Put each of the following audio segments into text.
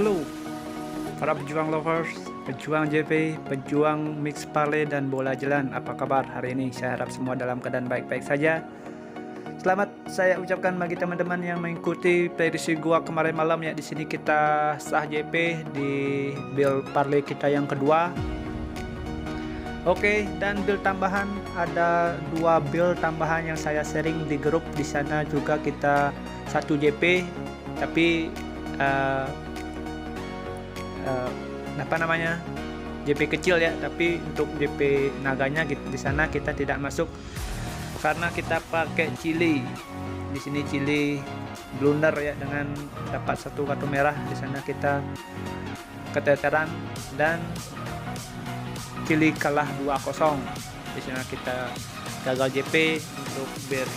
Halo para pejuang lovers, pejuang JP, pejuang mix parlay dan bola jalan. Apa kabar hari ini? Saya harap semua dalam keadaan baik-baik saja. Selamat saya ucapkan bagi teman-teman yang mengikuti prediksi gua kemarin malam ya. Di sini kita sah JP di build parlay kita yang kedua. Oke, dan build tambahan ada 2 build tambahan yang saya sharing di grup. Di sana juga kita 1 JP, tapi apa namanya, JP kecil ya, tapi untuk JP naganya di sana kita tidak masuk karena kita pakai cili. Di sini cili blunder ya, dengan dapat 1 kartu merah. Di sana kita keteteran dan cili kalah 2-0. Di sana kita gagal JP untuk build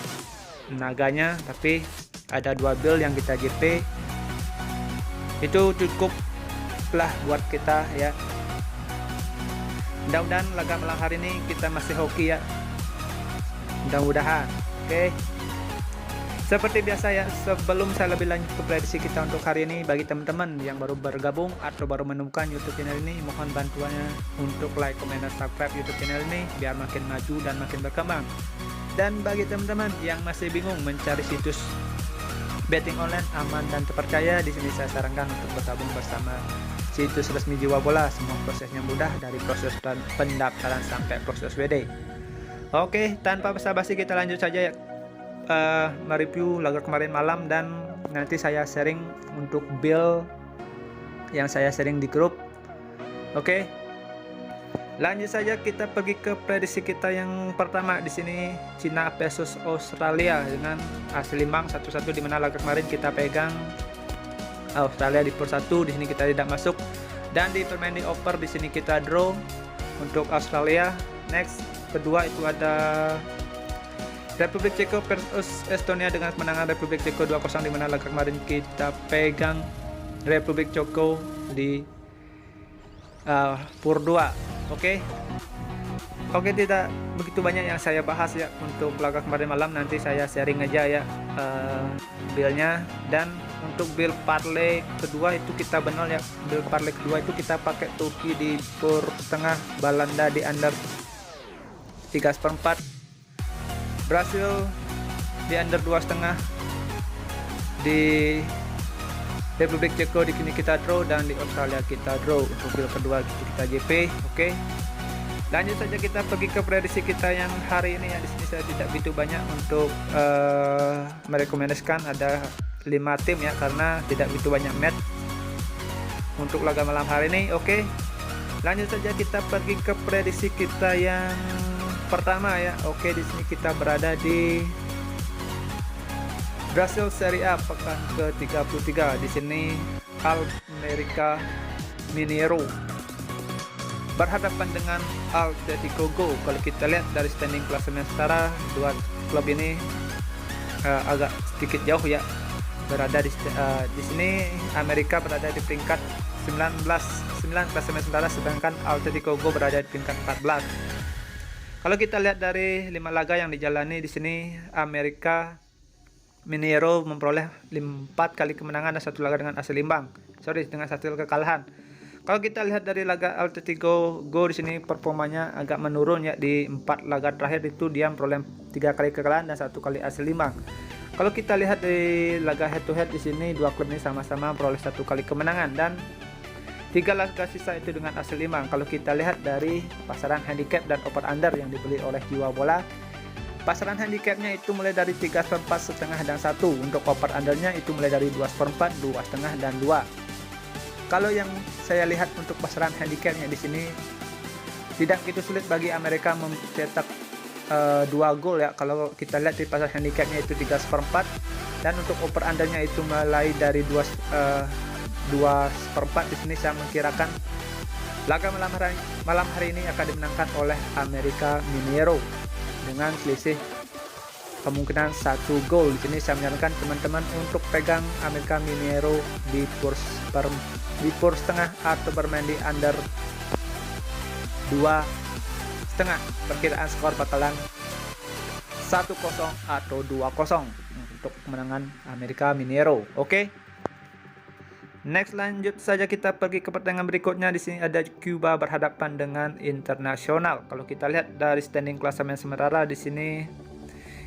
naganya, tapi ada 2 build yang kita JP. Itu cukup lah buat kita ya. Mudah-mudahan laga malam hari ini kita masih hoki ya, mudah-mudahan. Oke, seperti biasa ya, sebelum saya lebih lanjut ke prediksi kita untuk hari ini, bagi teman-teman yang baru bergabung atau baru menemukan YouTube channel ini, mohon bantuannya untuk like, comment, dan subscribe YouTube channel ini biar makin maju dan makin berkembang. Dan bagi teman-teman yang masih bingung mencari situs betting online aman dan terpercaya, di sini saya sarankan untuk bergabung bersama situs resmi Jiwa Bola. Semua prosesnya mudah, dari proses pendaftaran sampai proses WD. Oke, tanpa basa-basi kita lanjut saja ya, mereview laga kemarin malam, dan nanti saya sharing untuk build yang saya sharing di grup. Oke, lanjut saja kita pergi ke prediksi kita yang pertama. Di sini Cina versus Australia dengan hasil imbang 1-1, di mana laga kemarin kita pegang Australia di per 1. Di sini kita tidak masuk, dan di permain di over di sini kita draw untuk Australia. Next kedua itu ada Republik Ceko versus Estonia dengan kemenangan Republik Ceko 2-0, di mana laga kemarin kita pegang Republik Ceko di pur 2. Oke, tidak begitu banyak yang saya bahas ya untuk laga kemarin malam. Nanti saya sharing aja ya build-nya. Dan untuk build parlay kedua itu kita benol ya. Build parlay kedua itu kita pakai Turki di pur setengah, Belanda di under 3/4, Brasil di under 2,5, di Republik Ceko di sini kita draw, dan di Australia kita draw. Untuk build kedua kita JP. Oke, lanjut saja kita pergi ke prediksi kita yang hari ini ya. Di sini saya tidak begitu banyak untuk merekomendasikan, ada 5 tim ya, karena tidak begitu banyak match untuk laga malam hari ini. Oke, lanjut saja kita pergi ke prediksi kita yang pertama ya. Oke, di sini kita berada di Brasil Serie A pekan ke-33. Di sini América Mineiro berhadapan dengan Atlético Go. Kalau kita lihat dari standing klasemen setara, dua klub ini agak sedikit jauh ya. Berada di sini Amerika berada di peringkat 9 klasemen setara, sedangkan Atlético Go berada di peringkat 14. Kalau kita lihat dari 5 laga yang dijalani di sini, América Mineiro memperoleh 4 kali kemenangan dan 1 laga dengan hasil imbang. Dengan hasil kekalahan. Kalau kita lihat dari laga Atlético Go di sini performanya agak menurun ya. Di 4 laga terakhir itu dia memperoleh 3 kali kekalahan dan 1 kali hasil imbang. Kalau kita lihat di laga head to head di sini, 2 klub ini sama-sama memperoleh 1 kali kemenangan dan 3 laga sisa itu dengan hasil imbang. Kalau kita lihat dari pasaran handicap dan over under yang dibeli oleh Jiwa Bola, pasaran handicapnya itu mulai dari 3/4, setengah, dan 1. Untuk over undernya itu mulai dari 2/4, 2,5, dan 2. Kalau yang saya lihat untuk pasaran handicapnya di sini tidak begitu sulit bagi Amerika mencetak 2 gol ya. Kalau kita lihat di pasaran handicapnya itu 3/4, dan untuk over undernya itu mulai dari 2/4. Di sini saya mengkirakan laga malam hari ini akan dimenangkan oleh América Mineiro dengan selisih kemungkinan 1 gol. Di sini saya menyarankan teman-teman untuk pegang América Mineiro di pur setengah atau bermain di under 2,5. Perkiraan skor bakalan 1-0 atau 2-0 untuk kemenangan América Mineiro. Oke. Next, lanjut saja kita pergi ke pertandingan berikutnya. Di sini ada Cuba berhadapan dengan Internasional. Kalau kita lihat dari standing klasemen sementara di sini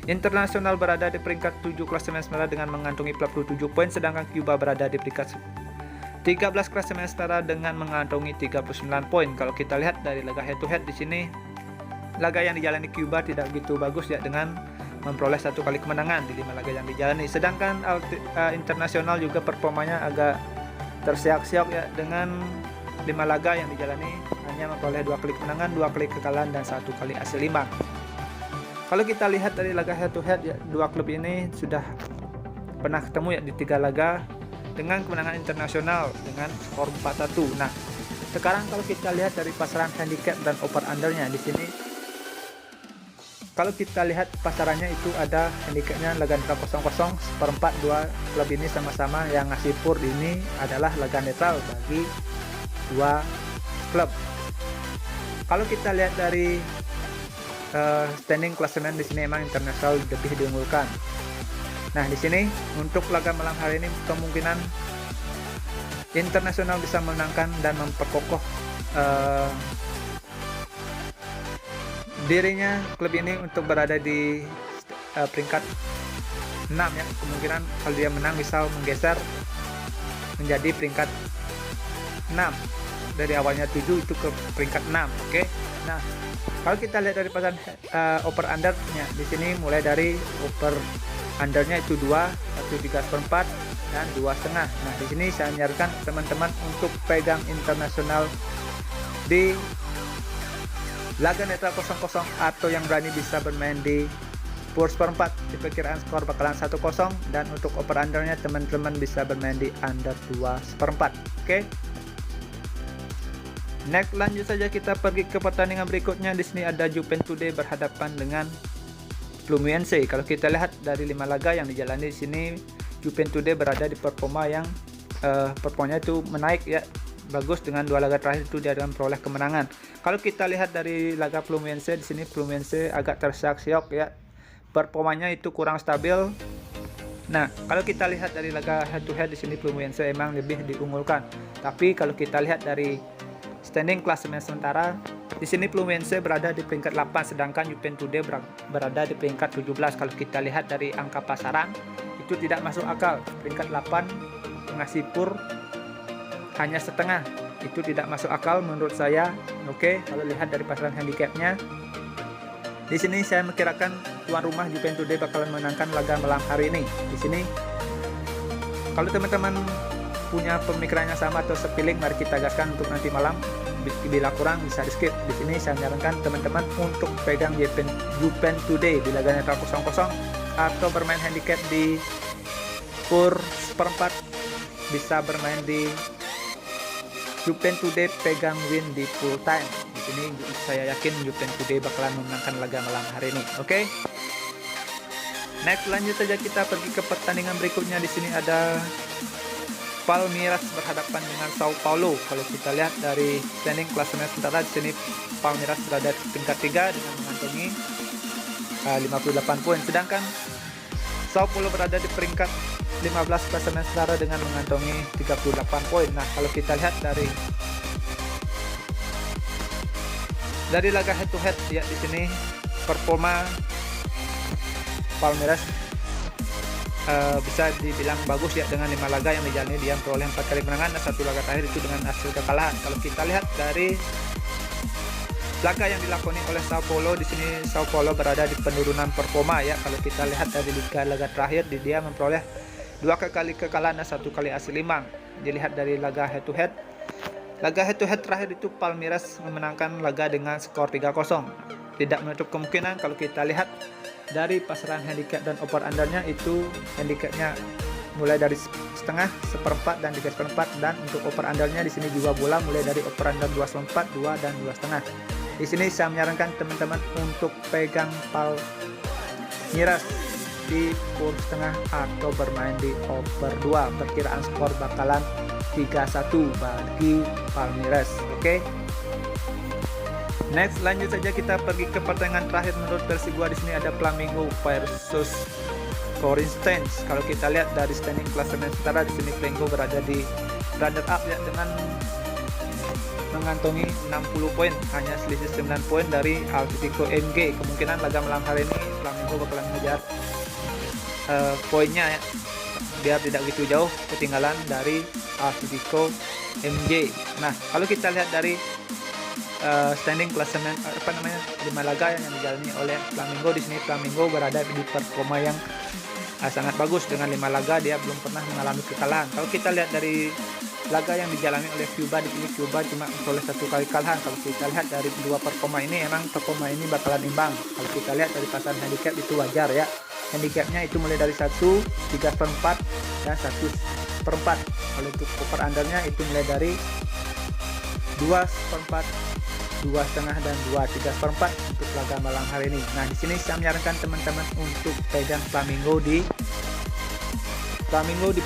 Internasional berada di peringkat 7 klasemen sementara dengan mengantongi 47 poin, sedangkan Cuba berada di peringkat 13 klasemen sementara dengan mengantongi 39 poin. Kalau kita lihat dari laga head to head di sini, laga yang dijalani Cuba tidak begitu bagus ya, dengan memperoleh 1 kali kemenangan di 5 laga yang dijalani. Sedangkan Internasional juga performanya agak terseok-seok ya, dengan 5 laga yang dijalani hanya memperoleh 2 kali kemenangan, 2 kali kekalahan dan 1 kali hasil imbang. Kalau kita lihat dari laga head to head ya, dua klub ini sudah pernah ketemu ya di 3 laga dengan kemenangan Internasional dengan skor 4-1. Nah, sekarang kalau kita lihat dari pasaran handicap dan over undernya di sini, kalau kita lihat pasarannya itu ada handicapnya laga netral 0-0, seperempat dua klub ini sama-sama yang ngasih pur ini adalah laga netral bagi dua klub. Kalau kita lihat dari standing klasemen di sini emang Internasional lebih diunggulkan. Nah, di sini untuk laga malam hari ini kemungkinan Internasional bisa menangkan dan memperkokoh dirinya klub ini untuk berada di peringkat 6 ya. Kemungkinan kalau dia menang bisa menggeser menjadi peringkat 6 dari awalnya 7 itu ke peringkat 6. Oke. Nah, kalau kita lihat dari pasaran over undernya di sini mulai dari over undernya itu 2, 1/3/4 dan 2,5. Nah, di sini saya menyarankan teman-teman untuk pegang Internasional di laga netral 0-0 atau yang berani bisa bermain di pur seperempat. Diperkiraan skor bakalan 1-0 dan untuk over undernya teman-teman bisa bermain di under 2/4. Oke. Next, lanjut saja kita pergi ke pertandingan berikutnya. Di sini ada Juventus berhadapan dengan Fluminense. Kalau kita lihat dari 5 laga yang dijalani di sini, Juventus berada di performa yang performanya itu menaik ya, bagus, dengan 2 laga terakhir itu dia dengan memperoleh kemenangan. Kalau kita lihat dari laga Fluminense di sini, Fluminense agak terseok-seok ya, performanya itu kurang stabil. Nah, kalau kita lihat dari laga head to head di sini Fluminense emang lebih diunggulkan. Tapi kalau kita lihat dari standing klasemen sementara di sini Fluminense berada di peringkat 8, sedangkan Juventus berada di peringkat 17. Kalau kita lihat dari angka pasaran itu tidak masuk akal. Peringkat 8 ngasih pur hanya setengah, itu tidak masuk akal menurut saya. Oke, kalau lihat dari pasaran handicapnya di sini saya memperkirakan tuan rumah Juventus bakalan menangkan laga malam hari ini. Di sini kalau teman-teman punya pemikirannya sama atau sepiling, mari kita gaskan untuk nanti malam. Bila kurang bisa di skip. Di sini saya menyarankan teman-teman untuk pegang Juventus di laga netral 0-0 atau bermain handicap di pur seperempat, bisa bermain di Juventus pegang win di full time. Di sini saya yakin Juventus bakalan memenangkan laga malam hari ini. Oke. Next, lanjut saja kita pergi ke pertandingan berikutnya. Di sini ada Palmeiras berhadapan dengan Sao Paulo. Kalau kita lihat dari standing klasemen sementara di sini Palmeiras berada di peringkat 3 dengan mengantongi 58 poin, sedangkan Sao Paulo berada di peringkat 15 klasemen sementara dengan mengantongi 38 poin. Nah, kalau kita lihat dari laga head to head ya, di sini performa Palmeiras bisa dibilang bagus ya, dengan 5 laga yang dijalani dia memperoleh 4 kali kemenangan dan 1 laga terakhir itu dengan hasil kekalahan. Kalau kita lihat dari laga yang dilakoni oleh Sao Paulo di sini, Sao Paulo berada di penurunan performa ya. Kalau kita lihat dari laga terakhir dia memperoleh 2 kali kekalahan dan 1 kali hasil imbang. Dilihat dari laga head to head terakhir itu Palmeiras memenangkan laga dengan skor 3-0. Tidak menutup kemungkinan kalau kita lihat dari pasaran handicap dan over undernya itu handicapnya mulai dari setengah, seperempat dan 3/4, dan untuk over undernya di sini juga bola mulai dari over under 2,4, 2 dan 2,5. Di sini saya menyarankan teman-teman untuk pegang Palmeiras di pur setengah atau bermain di over 2. Perkiraan skor bakalan 3-1 bagi Palmeiras. Oke. Next, lanjut saja kita pergi ke pertandingan terakhir menurut versi gua. Di sini ada Flamengo versus Corinthians. Kalau kita lihat dari standing klasemen sementara di sini Flamengo berada di runner up ya, dengan mengantongi 60 poin, hanya selisih 9 poin dari Atletico MG. Kemungkinan laga malam hari ini Flamengo bakalan mengejar poinnya ya, biar tidak begitu jauh ketinggalan dari Atletico MG. Nah, kalau kita lihat dari standing klasemen 5 laga yang dijalani oleh Flamengo, di sini Flamengo berada di performa yang sangat bagus. Dengan 5 laga dia belum pernah mengalami kekalahan. Kalau kita lihat dari laga yang dijalani oleh Cuba, di sini Cuba cuma memperoleh 1 kali kekalahan. Kalau kita lihat dari 2 performa ini, emang performa ini bakalan imbang. Kalau kita lihat dari pasaran handicap itu wajar ya. Handicapnya itu mulai dari 1, 3/4 dan 1/4. Kalau untuk over undernya itu mulai dari 2/4, 2,5 dan 2/3/4 untuk laga malam hari ini. Nah, di sini saya menyarankan teman-teman untuk pegang Flamengo di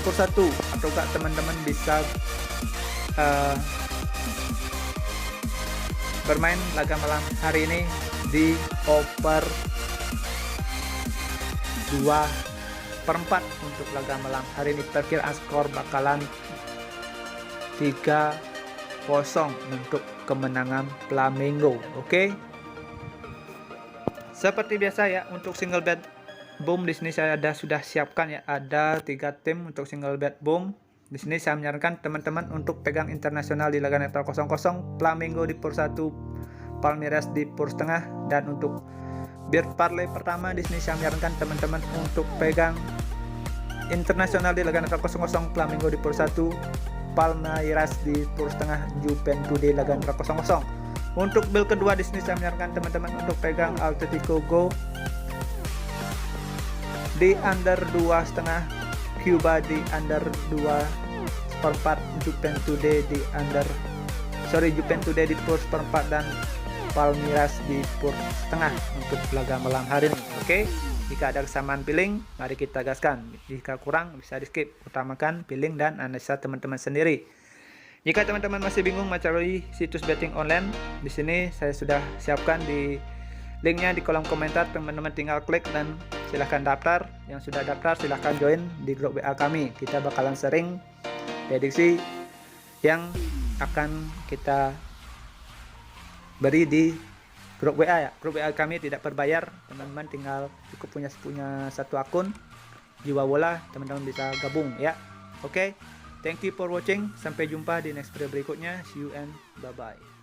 pur 1, atau enggak teman-teman bisa bermain laga malam hari ini di over 2/4 untuk laga malam hari ini. Perkiraan skor bakalan 3-0 untuk kemenangan Flamengo. Oke. Seperti biasa ya, untuk single bet boom di sini saya sudah siapkan ya, ada 3 tim untuk single bet boom. Di sini saya menyarankan teman-teman untuk pegang internasional di laga netral 0-0, Flamengo di pur 1, Palmeiras di pur setengah. Dan untuk bir parlay pertama di sini saya menyarankan teman-teman untuk pegang internasional di laga netral 0-0, Flamengo di pur 1, Palmeiras di pur setengah, Juventus di laga netral 0-0. Untuk bil kedua di sini saya menyarankan teman-teman untuk pegang Atletico Go di under 2,5, Cuba di under 2/4, Juventus di di pur 1/4 dan Palmeiras di pur setengah untuk laga malam hari ini. Oke, jika ada kesamaan pilih, mari kita gaskan. Jika kurang bisa di skip, utamakan pilih dan analisa teman-teman sendiri. Jika teman-teman masih bingung mencari situs betting online, di sini saya sudah siapkan di linknya di kolom komentar. Teman-teman tinggal klik dan silahkan daftar. Yang sudah daftar silahkan join di grup WA kami. Kita bakalan sering prediksi yang akan kita beri di grup WA ya. Grup WA kami tidak berbayar, teman-teman tinggal cukup punya 1 akun Jiwa Bola, teman-teman bisa gabung ya. Oke, thank you for watching. Sampai jumpa di next video berikutnya. See you and bye bye.